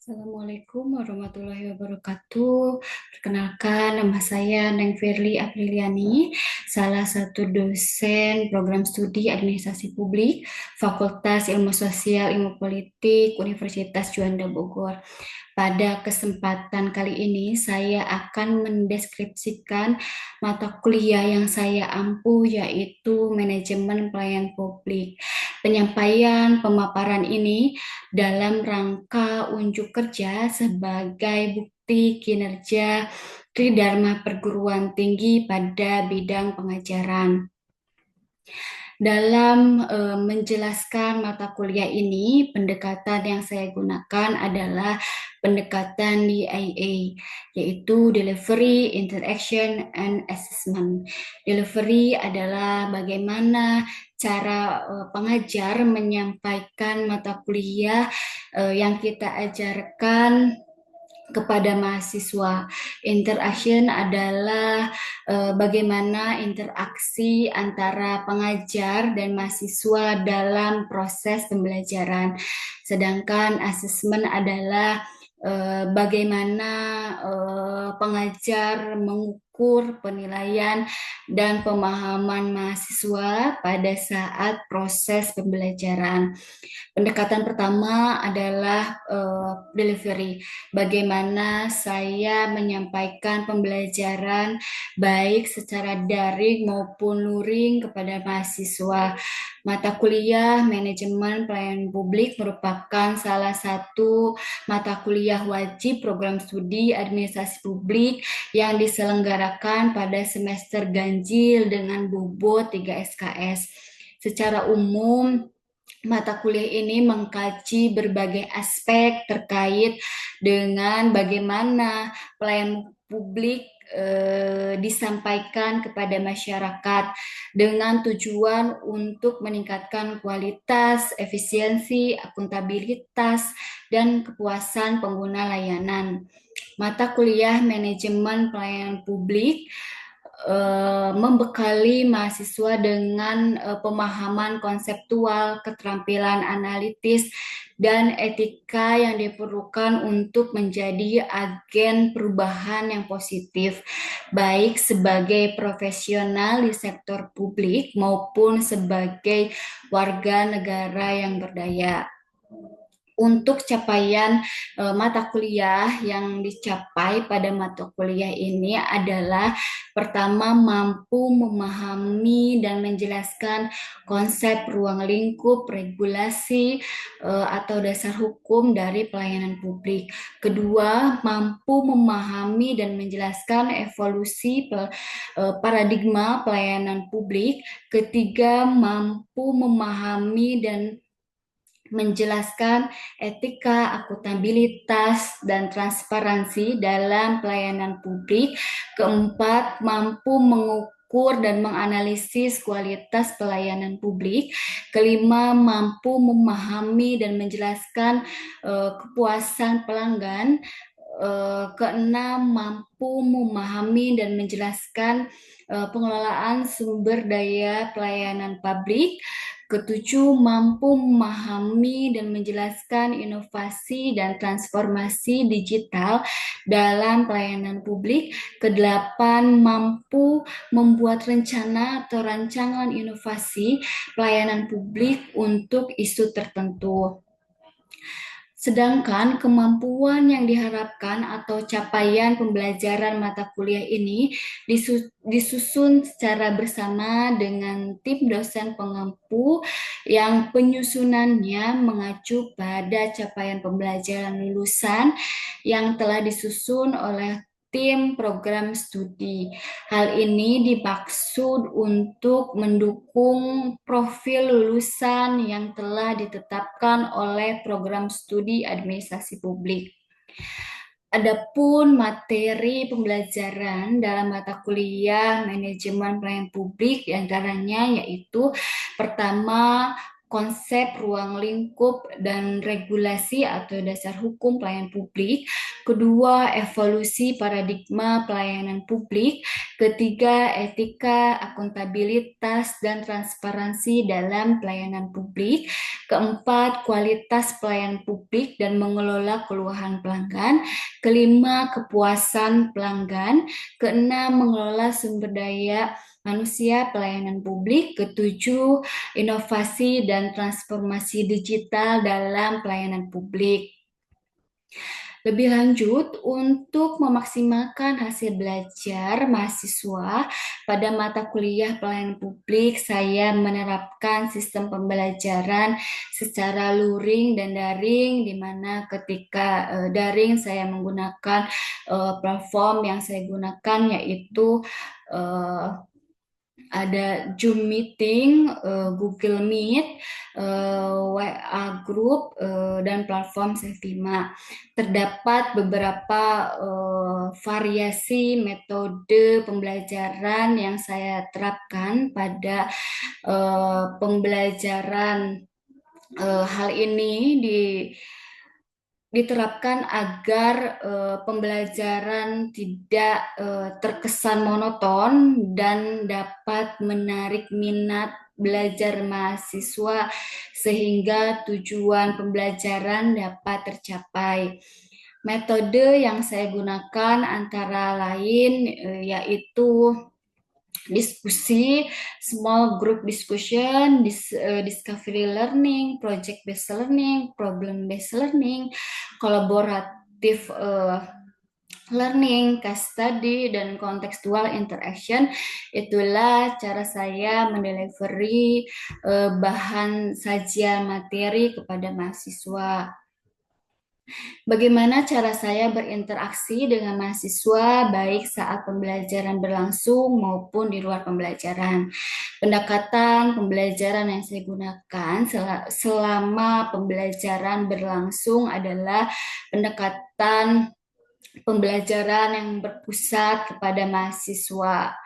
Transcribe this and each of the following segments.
Assalamualaikum warahmatullahi wabarakatuh. Perkenalkan, nama saya Neng Firly Apriliani, salah satu dosen program studi Administrasi Publik, Fakultas Ilmu Sosial Ilmu Politik, Universitas Juanda Bogor. Pada kesempatan kali ini, saya akan mendeskripsikan mata kuliah yang saya ampuh, yaitu Manajemen Pelayanan Publik. Penyampaian pemaparan ini dalam rangka unjuk kerja sebagai bukti kinerja Tridharma Perguruan Tinggi pada bidang pengajaran. Dalam menjelaskan mata kuliah ini, pendekatan yang saya gunakan adalah pendekatan DIA, yaitu Delivery, Interaction, and Assessment. Delivery adalah bagaimana cara pengajar menyampaikan mata kuliah yang kita ajarkan kepada mahasiswa. Interaction adalah bagaimana interaksi antara pengajar dan mahasiswa dalam proses pembelajaran. Sedangkan assessment adalah bagaimana pengajar mengukur penilaian dan pemahaman mahasiswa pada saat proses pembelajaran. Pendekatan pertama adalah delivery. Bagaimana saya menyampaikan pembelajaran baik secara daring maupun luring kepada mahasiswa. Mata kuliah Manajemen Pelayanan Publik merupakan salah satu mata kuliah wajib program studi Administrasi Publik yang diselenggarakan pada semester ganjil dengan bobot 3 SKS. Secara umum, mata kuliah ini mengkaji berbagai aspek terkait dengan bagaimana pelayanan publik disampaikan kepada masyarakat dengan tujuan untuk meningkatkan kualitas, efisiensi, akuntabilitas, dan kepuasan pengguna layanan. Mata kuliah Manajemen Pelayanan Publik membekali mahasiswa dengan pemahaman konseptual, keterampilan analitis, dan etika yang diperlukan untuk menjadi agen perubahan yang positif, baik sebagai profesional di sektor publik maupun sebagai warga negara yang berdaya. Untuk capaian mata kuliah yang dicapai pada mata kuliah ini adalah pertama, mampu memahami dan menjelaskan konsep ruang lingkup regulasi atau dasar hukum dari pelayanan publik. Kedua, mampu memahami dan menjelaskan evolusi paradigma pelayanan publik. Ketiga, mampu memahami dan menjelaskan etika, akuntabilitas, dan transparansi dalam pelayanan publik. Keempat, mampu mengukur dan menganalisis kualitas pelayanan publik. Kelima, mampu memahami dan menjelaskan kepuasan pelanggan. Keenam, mampu memahami dan menjelaskan pengelolaan sumber daya pelayanan publik. Ketujuh, mampu memahami dan menjelaskan inovasi dan transformasi digital dalam pelayanan publik. Kedelapan, mampu membuat rencana atau rancangan inovasi pelayanan publik untuk isu tertentu. Sedangkan kemampuan yang diharapkan atau capaian pembelajaran mata kuliah ini disusun secara bersama dengan tim dosen pengampu yang penyusunannya mengacu pada capaian pembelajaran lulusan yang telah disusun oleh tim program studi. Hal ini dimaksud untuk mendukung profil lulusan yang telah ditetapkan oleh program studi Administrasi Publik. Adapun materi pembelajaran dalam mata kuliah Manajemen Pelayanan Publik diantaranya yaitu pertama, konsep ruang lingkup dan regulasi atau dasar hukum pelayanan publik. Kedua, evolusi paradigma pelayanan publik. Ketiga, etika, akuntabilitas, dan transparansi dalam pelayanan publik. Keempat, kualitas pelayanan publik dan mengelola keluhan pelanggan. Kelima, kepuasan pelanggan. Keenam, mengelola sumber daya manusia pelayanan publik. Ketujuh, inovasi dan transformasi digital dalam pelayanan publik. Lebih lanjut, untuk memaksimalkan hasil belajar mahasiswa pada mata kuliah pelayanan publik, saya menerapkan sistem pembelajaran secara luring dan daring, di mana ketika daring saya menggunakan platform yang saya gunakan yaitu eh, ada Zoom meeting, Google Meet, WA Group, dan platform Sevima. Terdapat beberapa variasi metode pembelajaran yang saya terapkan pada pembelajaran. Hal ini diterapkan agar pembelajaran tidak terkesan monoton dan dapat menarik minat belajar mahasiswa sehingga tujuan pembelajaran dapat tercapai. Metode yang saya gunakan antara lain yaitu diskusi, small group discussion, discovery learning, project based learning, problem based learning, kolaboratif learning, case study, dan contextual interaction. Itulah cara saya mendelivery bahan sajian materi kepada mahasiswa. Bagaimana cara saya berinteraksi dengan mahasiswa baik saat pembelajaran berlangsung maupun di luar pembelajaran? Pendekatan pembelajaran yang saya gunakan selama pembelajaran berlangsung adalah pendekatan pembelajaran yang berpusat kepada mahasiswa,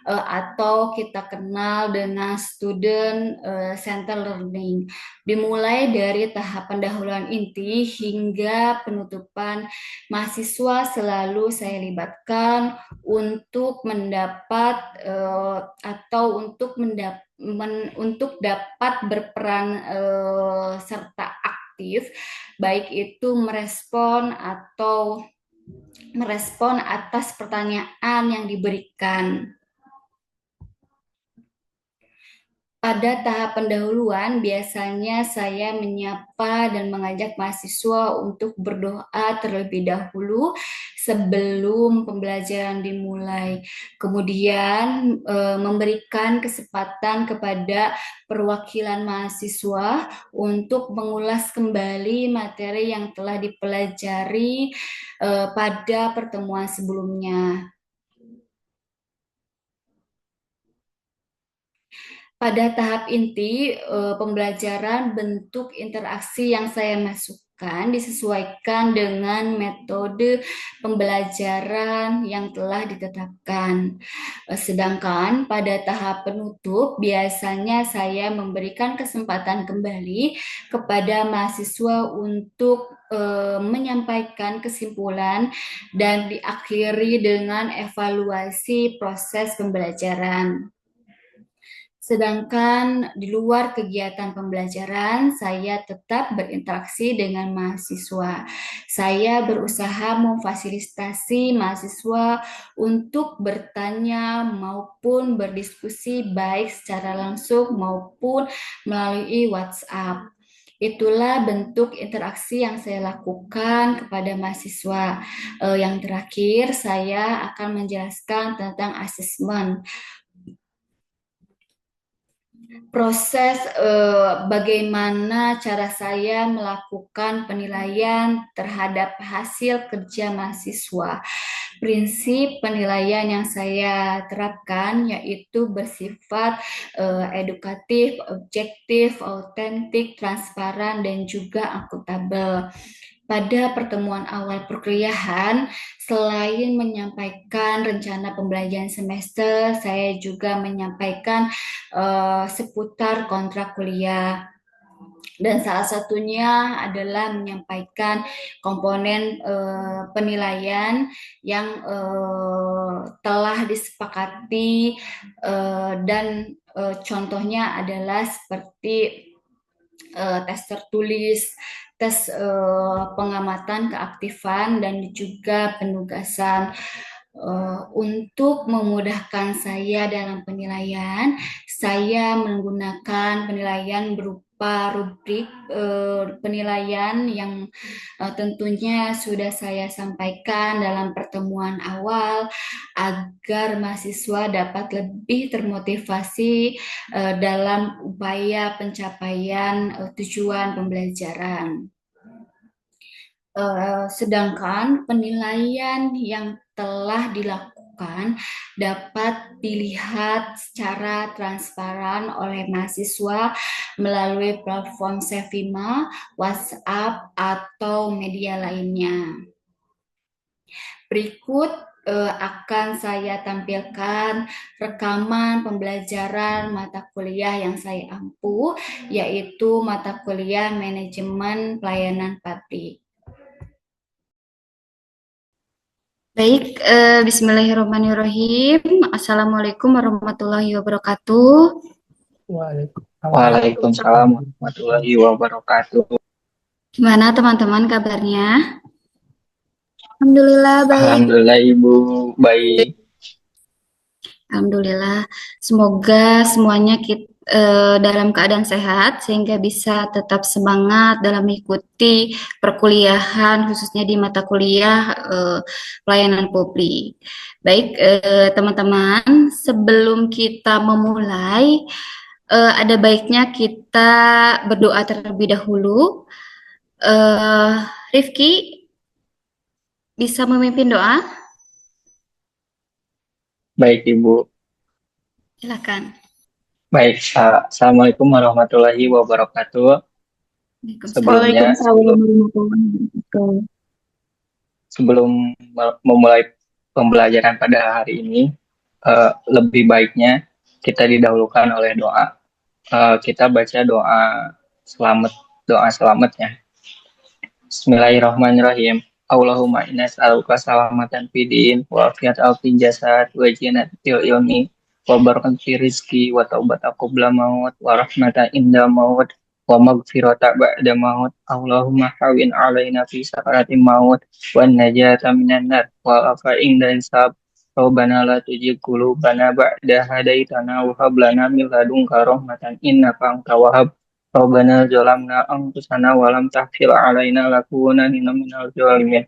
atau kita kenal dengan student center learning. Dimulai dari tahap pendahuluan inti hingga penutupan, mahasiswa selalu saya libatkan untuk mendapat atau untuk dapat berperan serta aktif, baik itu merespon atas pertanyaan yang diberikan. Pada tahap pendahuluan, biasanya saya menyapa dan mengajak mahasiswa untuk berdoa terlebih dahulu sebelum pembelajaran dimulai. Kemudian memberikan kesempatan kepada perwakilan mahasiswa untuk mengulas kembali materi yang telah dipelajari pada pertemuan sebelumnya. Pada tahap inti pembelajaran, bentuk interaksi yang saya masukkan disesuaikan dengan metode pembelajaran yang telah ditetapkan. Sedangkan pada tahap penutup, biasanya saya memberikan kesempatan kembali kepada mahasiswa untuk menyampaikan kesimpulan dan diakhiri dengan evaluasi proses pembelajaran. Sedangkan di luar kegiatan pembelajaran, saya tetap berinteraksi dengan mahasiswa. Saya berusaha memfasilitasi mahasiswa untuk bertanya maupun berdiskusi baik secara langsung maupun melalui WhatsApp. Itulah bentuk interaksi yang saya lakukan kepada mahasiswa. Yang terakhir, saya akan menjelaskan tentang asesmen. Proses bagaimana cara saya melakukan penilaian terhadap hasil kerja mahasiswa. Prinsip penilaian yang saya terapkan yaitu bersifat edukatif, objektif, autentik, transparan, dan juga akuntabel. Pada pertemuan awal perkuliahan, selain menyampaikan rencana pembelajaran semester, saya juga menyampaikan seputar kontrak kuliah. dan salah satunya adalah menyampaikan komponen penilaian yang telah disepakati, dan contohnya adalah seperti tes tertulis, tes pengamatan keaktifan, dan juga penugasan. Untuk memudahkan saya dalam penilaian, saya menggunakan penilaian berupa rubrik penilaian yang tentunya sudah saya sampaikan dalam pertemuan awal agar mahasiswa dapat lebih termotivasi dalam upaya pencapaian tujuan pembelajaran. Sedangkan penilaian yang telah dilakukan dapat dilihat secara transparan oleh mahasiswa melalui platform Sevima, WhatsApp, atau media lainnya. Berikut akan saya tampilkan rekaman pembelajaran mata kuliah yang saya ampu, yaitu mata kuliah Manajemen Pelayanan Publik. Baik, bismillahirrahmanirrahim. Assalamualaikum warahmatullahi wabarakatuh. Waalaikumsalam warahmatullahi wabarakatuh. Gimana teman-teman kabarnya? Alhamdulillah baik. Alhamdulillah Ibu baik. Alhamdulillah. Semoga semuanya dalam keadaan sehat sehingga bisa tetap semangat dalam mengikuti perkuliahan khususnya di mata kuliah pelayanan publik. Baik, teman-teman, sebelum kita memulai, ada baiknya kita berdoa terlebih dahulu. Rifki bisa memimpin doa? Baik Ibu. Silakan. Baik, Assalamualaikum warahmatullahi wabarakatuh. Sebelumnya, sebelum memulai pembelajaran pada hari ini, lebih baiknya kita didahulukan oleh doa. Kita baca doa selamatnya. Bismillahirrahmanirrahim. Allahumma inna as'aluka salamatan fid din wa afiatan fil jasad wa jinatil ilmi wa barakatan fi rizqi wa taubatan qabla maut wa rahmatan inda maut wa maghfiratan ba'da maut. Allahumma hawin alaina fi sakaratil maut wa najata minan nar wa afa inda hisab. Rabbana la tujigh qulubana ba'da hadaitana wa hab lana min ladunka rahmatan innaka antal wahhab. Rabbana zalamna anfusana wa lam taghfir 'alaina lakunanna minal zalimin.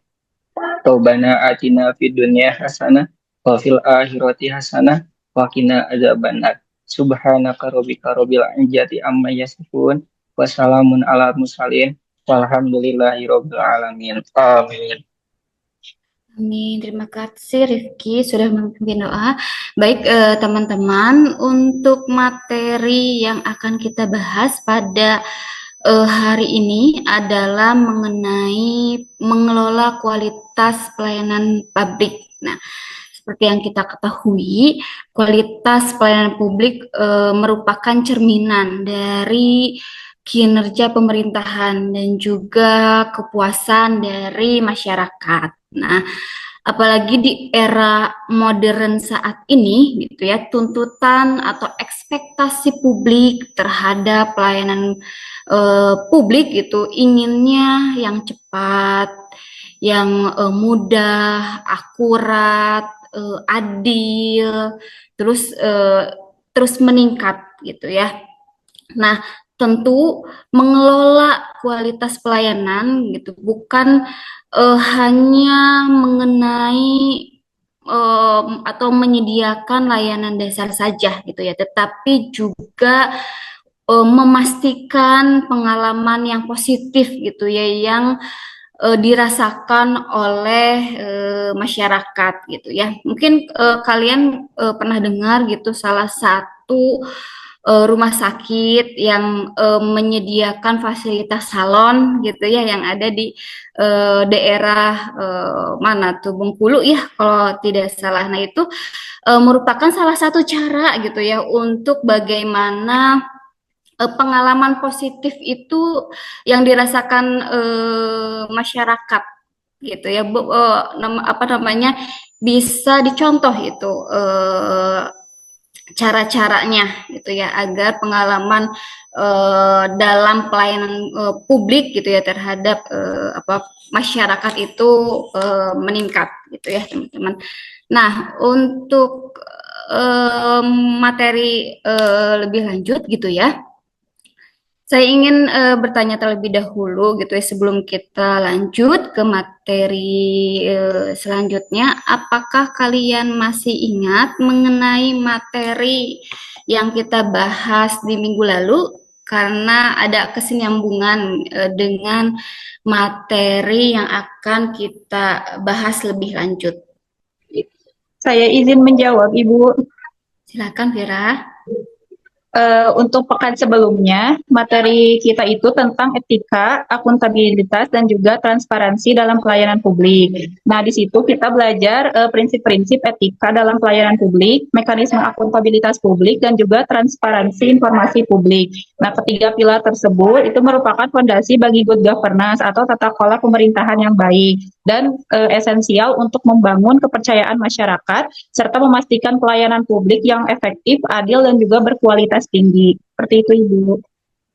Rabbana atina fid dunya hasanah wa fil akhirati hasanah wa qina adzabannar. Subhanaka rabbika rabbil izzati amma yasifun wa salamun alal mursalin walhamdulillahi rabbil alamin. Amin. Amin. Terima kasih Rifki sudah memimpin doa. Baik, teman-teman, untuk materi yang akan kita bahas pada hari ini adalah mengenai mengelola kualitas pelayanan publik. Nah, seperti yang kita ketahui, kualitas pelayanan publik merupakan cerminan dari kinerja pemerintahan dan juga kepuasan dari masyarakat. Nah, apalagi di era modern saat ini, gitu ya, tuntutan atau ekspektasi publik terhadap pelayanan publik itu inginnya yang cepat, yang mudah, akurat, adil, terus meningkat, gitu ya. Nah, tentu mengelola kualitas pelayanan gitu bukan hanya mengenai atau menyediakan layanan dasar saja gitu ya, tetapi juga memastikan pengalaman yang positif gitu ya, yang dirasakan oleh masyarakat gitu ya. Mungkin kalian pernah dengar gitu salah satu rumah sakit yang menyediakan fasilitas salon gitu ya, yang ada di daerah mana tuh, Bengkulu ya kalau tidak salah. Nah, itu merupakan salah satu cara gitu ya untuk bagaimana pengalaman positif itu yang dirasakan masyarakat gitu ya, apa namanya, bisa dicontoh itu cara-caranya gitu ya, agar pengalaman dalam pelayanan publik gitu ya terhadap apa masyarakat itu meningkat gitu ya teman-teman. Nah, untuk materi lebih lanjut gitu ya, saya ingin bertanya terlebih dahulu gitu ya sebelum kita lanjut ke materi selanjutnya. Apakah kalian masih ingat mengenai materi yang kita bahas di minggu lalu? Karena ada kesinambungan dengan materi yang akan kita bahas lebih lanjut. Saya izin menjawab, Ibu. Silakan, Vira. Untuk pekan sebelumnya, materi kita itu tentang etika, akuntabilitas, dan juga transparansi dalam pelayanan publik. Nah, di situ kita belajar prinsip-prinsip etika dalam pelayanan publik, mekanisme akuntabilitas publik, dan juga transparansi informasi publik. Nah, ketiga pilar tersebut itu merupakan fondasi bagi good governance atau tata kelola pemerintahan yang baik dan esensial untuk membangun kepercayaan masyarakat serta memastikan pelayanan publik yang efektif, adil, dan juga berkualitas tinggi. Seperti itu, Ibu.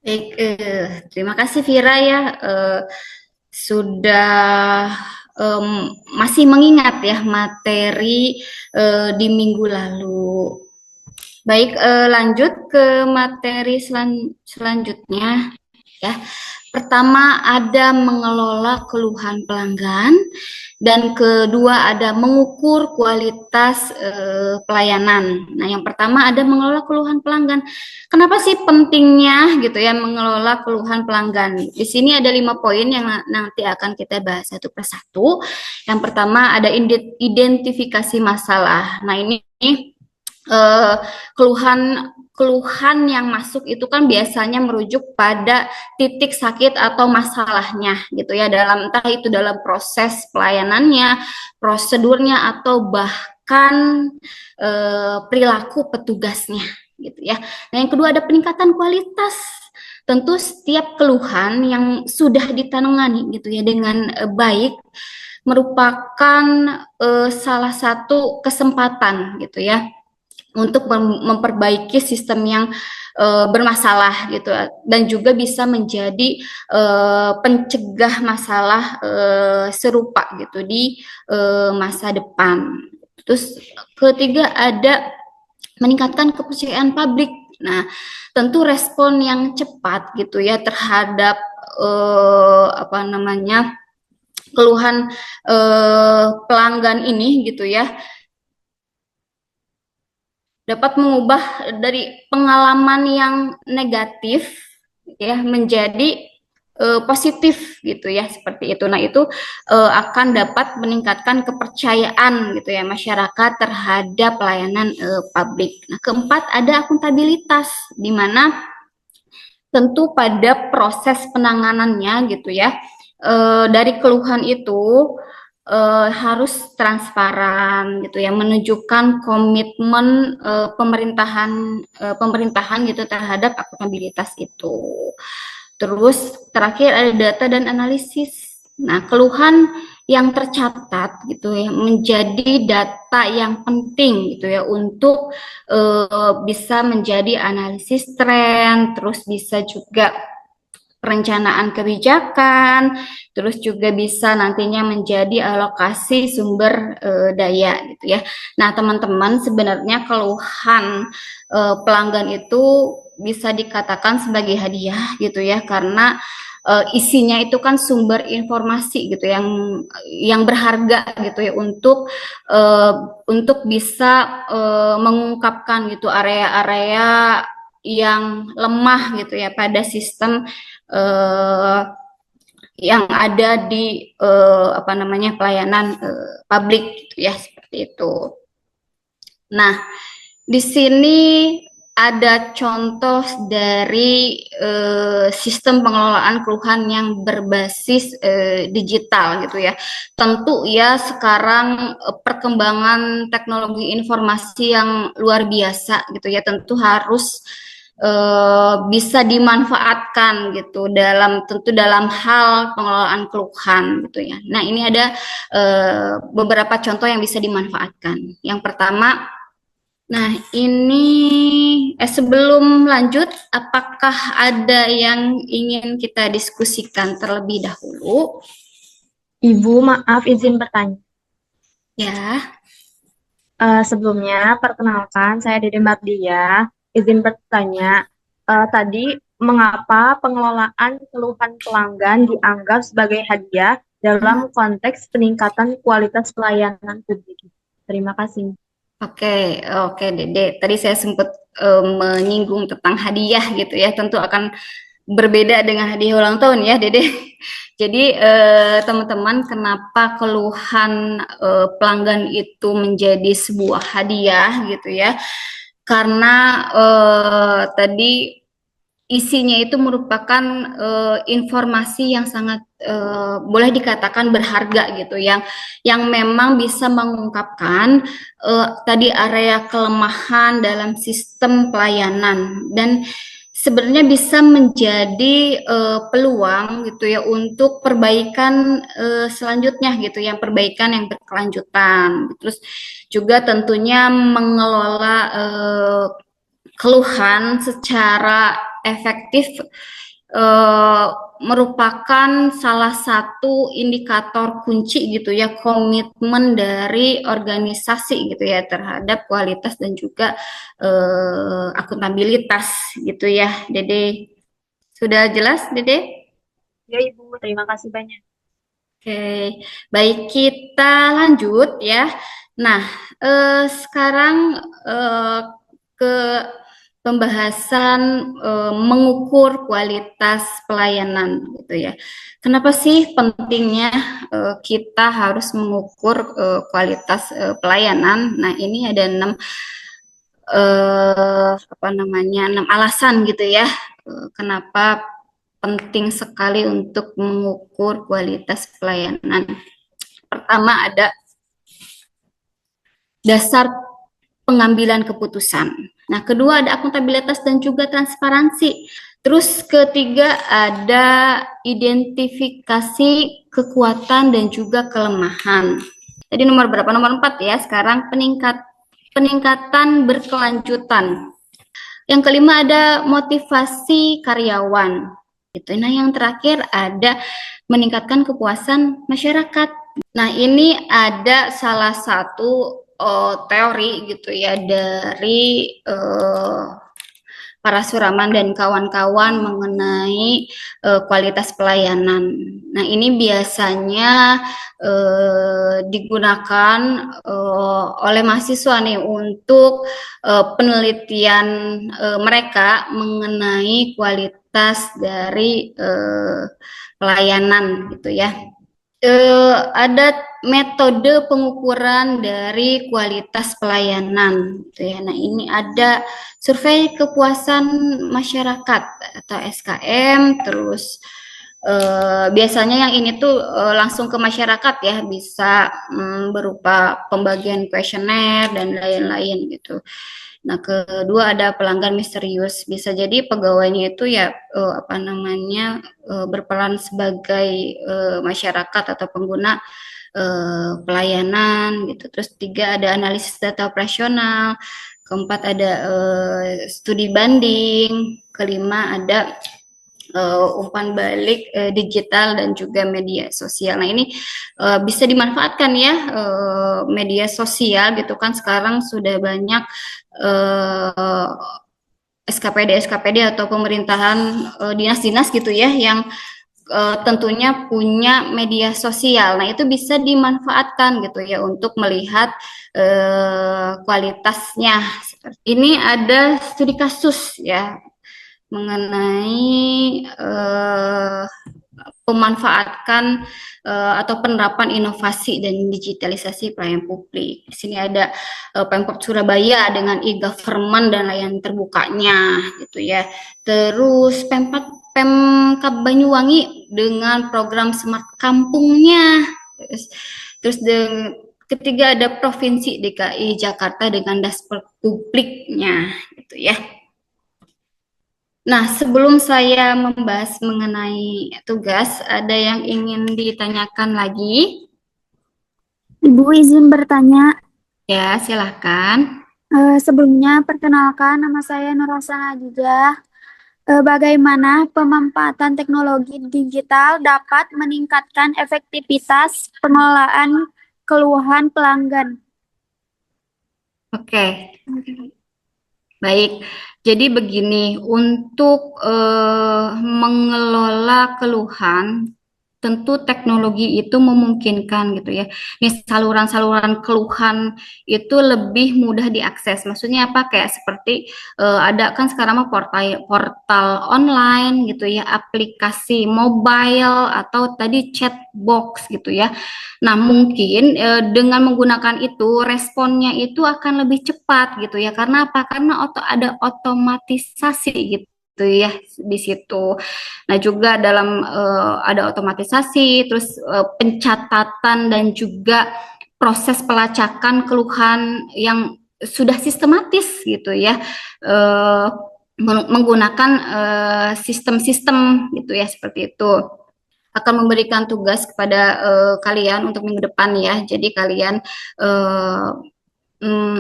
Baik, terima kasih Vira ya, sudah masih mengingat ya materi di minggu lalu. Baik, lanjut ke materi selanjutnya ya. Pertama ada mengelola keluhan pelanggan, dan kedua ada mengukur kualitas pelayanan. Nah, yang pertama ada mengelola keluhan pelanggan. Kenapa sih pentingnya gitu ya mengelola keluhan pelanggan? Di sini ada 5 poin yang nanti akan kita bahas satu persatu. Yang pertama ada identifikasi masalah. Nah, ini keluhan yang masuk itu kan biasanya merujuk pada titik sakit atau masalahnya gitu ya, dalam entah itu dalam proses pelayanannya, prosedurnya, atau bahkan perilaku petugasnya gitu ya. Nah, yang kedua ada peningkatan kualitas. Tentu setiap keluhan yang sudah ditangani gitu ya dengan baik merupakan salah satu kesempatan gitu ya untuk memperbaiki sistem yang bermasalah gitu, dan juga bisa menjadi pencegah masalah serupa gitu di masa depan. Terus ketiga ada meningkatkan kepercayaan publik. Nah, tentu respon yang cepat gitu ya terhadap apa namanya keluhan pelanggan ini gitu ya dapat mengubah dari pengalaman yang negatif ya menjadi positif gitu ya, seperti itu. Nah, itu akan dapat meningkatkan kepercayaan gitu ya masyarakat terhadap pelayanan publik. Nah, keempat ada akuntabilitas, di mana tentu pada proses penanganannya gitu ya dari keluhan itu harus transparan gitu ya, menunjukkan komitmen pemerintahan gitu terhadap akuntabilitas itu. Terus terakhir ada data dan analisis. Nah, keluhan yang tercatat gitu ya menjadi data yang penting gitu ya untuk bisa menjadi analisis tren, terus bisa juga perencanaan kebijakan, terus juga bisa nantinya menjadi alokasi sumber daya gitu ya. Nah, teman-teman, sebenarnya keluhan pelanggan itu bisa dikatakan sebagai hadiah gitu ya, karena isinya itu kan sumber informasi gitu yang berharga gitu ya untuk bisa mengungkapkan gitu area-area yang lemah gitu ya pada sistem yang ada di apa namanya pelayanan publik gitu ya, seperti itu. Nah, di sini ada contoh dari sistem pengelolaan keluhan yang berbasis digital gitu ya. Tentu ya sekarang perkembangan teknologi informasi yang luar biasa gitu ya, tentu harus bisa dimanfaatkan gitu tentu dalam hal pengelolaan keluhan gitu ya. Nah, ini ada beberapa contoh yang bisa dimanfaatkan. Yang pertama, nah ini sebelum lanjut, apakah ada yang ingin kita diskusikan terlebih dahulu? Ibu, maaf izin bertanya. Ya, Sebelumnya, perkenalkan, saya Dede Mardia. Izin bertanya, tadi mengapa pengelolaan keluhan pelanggan dianggap sebagai hadiah dalam konteks peningkatan kualitas pelayanan publik? Terima kasih. oke Dede. Tadi saya sempat menyinggung tentang hadiah gitu ya. Tentu akan berbeda dengan hadiah ulang tahun ya, Dede. Jadi teman-teman, kenapa keluhan pelanggan itu menjadi sebuah hadiah gitu ya? Karena tadi isinya itu merupakan informasi yang sangat boleh dikatakan berharga gitu, yang memang bisa mengungkapkan tadi area kelemahan dalam sistem pelayanan, dan sebenarnya bisa menjadi peluang gitu ya untuk perbaikan selanjutnya gitu, yang perbaikan yang berkelanjutan. Terus juga tentunya mengelola keluhan secara efektif merupakan salah satu indikator kunci gitu ya, komitmen dari organisasi gitu ya terhadap kualitas dan juga akuntabilitas gitu ya, Dede. Sudah jelas, Dede? Ya, Ibu, terima kasih banyak. Oke, baik, kita lanjut ya. Nah, sekarang ke pembahasan mengukur kualitas pelayanan gitu ya. Kenapa sih pentingnya kita harus mengukur kualitas pelayanan? Nah, ini ada 6 alasan gitu ya. Kenapa penting sekali untuk mengukur kualitas pelayanan. Pertama, ada dasar pengambilan keputusan. Nah, kedua ada akuntabilitas dan juga transparansi. Terus ketiga ada identifikasi kekuatan dan juga kelemahan. Tadi nomor berapa? Nomor 4 ya. Sekarang peningkatan berkelanjutan. Yang kelima ada motivasi karyawan. Gitu. Nah, yang terakhir ada meningkatkan kepuasan masyarakat. Nah, ini ada salah satu teori gitu ya dari para suraman dan kawan-kawan mengenai kualitas pelayanan. Nah, ini biasanya digunakan oleh mahasiswa nih untuk penelitian mereka mengenai kualitas dari pelayanan gitu ya. Ada metode pengukuran dari kualitas pelayanan gitu ya. Nah, ini ada survei kepuasan masyarakat atau SKM, terus biasanya yang ini tuh langsung ke masyarakat ya, bisa berupa pembagian kuesioner dan lain-lain gitu. Nah, kedua ada pelanggan misterius. Bisa jadi pegawainya itu ya berperan sebagai masyarakat atau pengguna pelayanan gitu. Terus tiga ada analisis data operasional. Keempat ada studi banding. Kelima ada umpan balik digital dan juga media sosial. Nah, ini bisa dimanfaatkan ya, media sosial gitu kan, sekarang sudah banyak SKPD atau pemerintahan dinas-dinas gitu ya yang tentunya punya media sosial. Nah, itu bisa dimanfaatkan gitu ya untuk melihat kualitasnya. Ini ada studi kasus ya mengenai pemanfaatkan atau penerapan inovasi dan digitalisasi pelayanan publik. Di sini ada Pemkot Surabaya dengan e-government dan layanan terbukanya gitu ya. Terus Pemkab Banyuwangi dengan program Smart Kampungnya. Terus ketiga ada Provinsi DKI Jakarta dengan dashboard publiknya gitu ya. Nah, sebelum saya membahas mengenai tugas, ada yang ingin ditanyakan lagi? Ibu izin bertanya. Ya, silahkan. Sebelumnya perkenalkan nama saya Nur Hasanah Ajijah. Bagaimana pemanfaatan teknologi digital dapat meningkatkan efektivitas pengelolaan keluhan pelanggan? Oke, baik. Jadi begini, untuk mengelola keluhan, tentu teknologi itu memungkinkan gitu ya. Nih saluran-saluran keluhan itu lebih mudah diakses. Maksudnya apa? Kayak seperti ada kan sekarang mah portal portal online gitu ya, aplikasi mobile atau tadi chat box gitu ya. Nah, mungkin dengan menggunakan itu responnya itu akan lebih cepat gitu ya. Karena apa? Karena ada otomatisasi gitu ya di situ. Nah, juga dalam ada otomatisasi, terus pencatatan dan juga proses pelacakan keluhan yang sudah sistematis gitu ya, menggunakan sistem-sistem gitu ya seperti itu. Akan memberikan tugas kepada kalian untuk minggu depan ya. Jadi kalian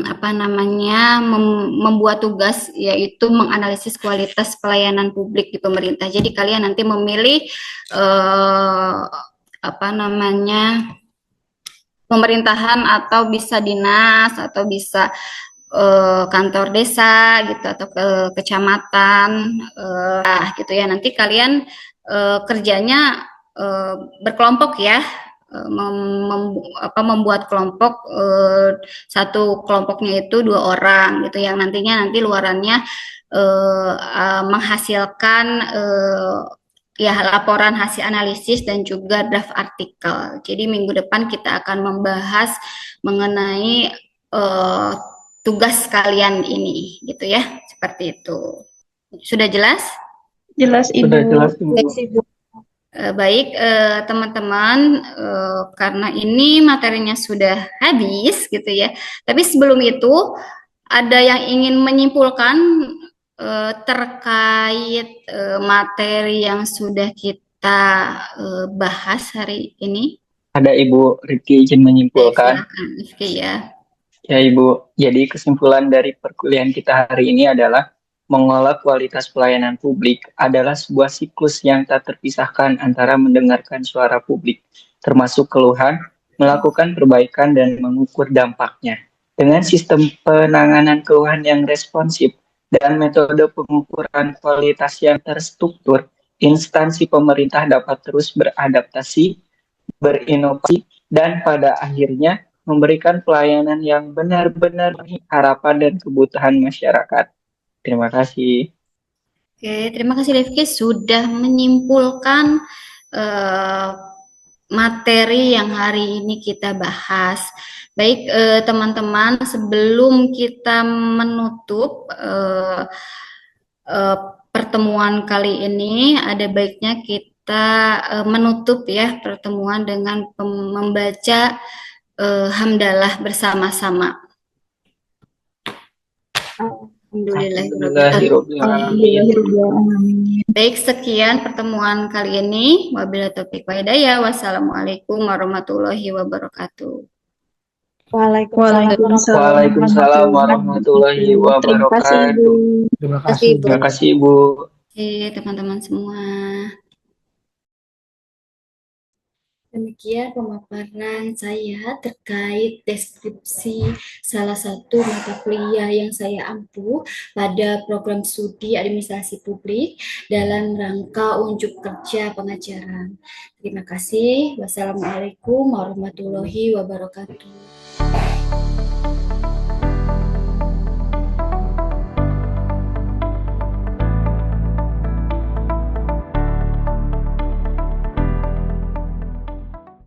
apa namanya membuat tugas yaitu menganalisis kualitas pelayanan publik di pemerintah. Jadi kalian nanti memilih apa namanya pemerintahan atau bisa dinas atau bisa kantor desa gitu atau ke kecamatan gitu ya. Nanti kalian kerjanya berkelompok ya, membuat kelompok, satu kelompoknya itu 2 orang gitu yang nanti luarannya menghasilkan ya laporan hasil analisis dan juga draft artikel. Jadi minggu depan kita akan membahas mengenai tugas kalian ini gitu ya, seperti itu. Sudah jelas? Jelas Ibu. Sudah jelas, Ibu. Baik, teman-teman, karena ini materinya sudah habis gitu ya. Tapi sebelum itu ada yang ingin menyimpulkan terkait materi yang sudah kita bahas hari ini? Ada Ibu Rifki izin menyimpulkan. Silakan, Rifki ya. Ya Ibu, jadi kesimpulan dari perkuliahan kita hari ini adalah mengolah kualitas pelayanan publik adalah sebuah siklus yang tak terpisahkan antara mendengarkan suara publik, termasuk keluhan, melakukan perbaikan dan mengukur dampaknya. Dengan sistem penanganan keluhan yang responsif dan metode pengukuran kualitas yang terstruktur, instansi pemerintah dapat terus beradaptasi, berinovasi, dan pada akhirnya memberikan pelayanan yang benar-benar harapan dan kebutuhan masyarakat. Terima kasih. Oke, terima kasih Rifki sudah menyimpulkan materi yang hari ini kita bahas. Baik teman-teman, sebelum kita menutup pertemuan kali ini, ada baiknya kita menutup ya pertemuan dengan membaca hamdalah bersama-sama. Baik, sekian pertemuan kali ini. Wabillahi taufiq wa hidayah. Wassalamualaikum warahmatullahi wabarakatuh. Waalaikumsalam warahmatullahi wabarakatuh. Terima kasih Ibu. Terima kasih Ibu. Oke, teman-teman semua. Demikian pemaparan saya terkait deskripsi salah satu mata kuliah yang saya ampu pada program studi administrasi publik dalam rangka unjuk kerja pengajaran. Terima kasih. Wassalamualaikum warahmatullahi wabarakatuh.